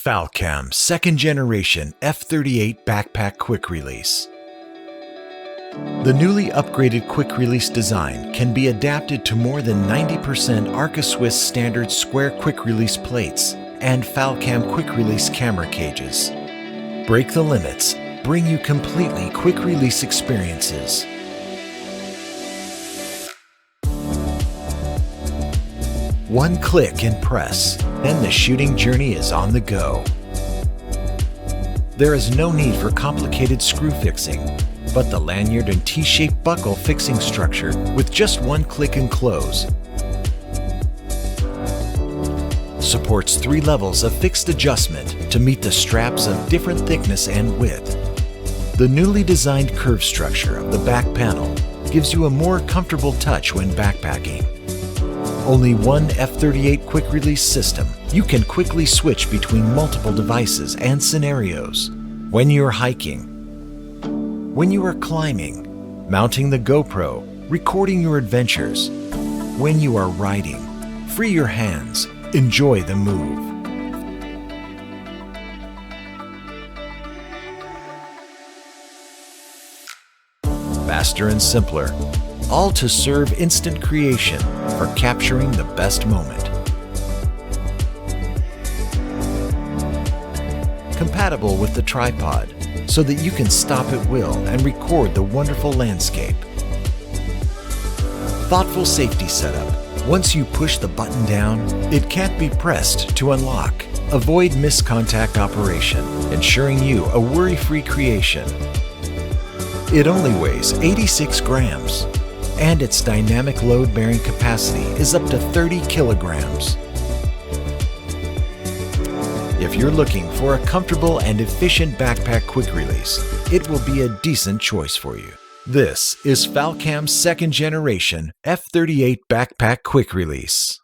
Falcam 2nd Generation F38 Backpack Quick Release. The newly upgraded quick release design can be adapted to more than 90% Arca Swiss standard square quick release plates and Falcam quick release camera cages. Break the limits, bring you completely quick release experiences. One click and press, then the shooting journey is on the go. There is no need for complicated screw fixing, but the lanyard and T-shaped buckle fixing structure with just one click and close. Supports 3 levels of fixed adjustment to meet the straps of different thickness and width. The newly designed curve structure of the back panel gives you a more comfortable touch when backpacking. Only one F38 quick release system, you can quickly switch between multiple devices and scenarios. When you're hiking, when you are climbing, mounting the GoPro, recording your adventures. When you are riding, free your hands, enjoy the move. Faster and simpler, all to serve instant creation for capturing the best moment. Compatible with the tripod, so that you can stop at will and record the wonderful landscape. Thoughtful safety setup. Once you push the button down, it can't be pressed to unlock. Avoid miscontact operation, ensuring you a worry-free creation. It only weighs 86 grams, and its dynamic load-bearing capacity is up to 30 kilograms. If you're looking for a comfortable and efficient backpack quick release, it will be a decent choice for you. This is Falcam's 2nd Generation F38 Backpack Quick Release.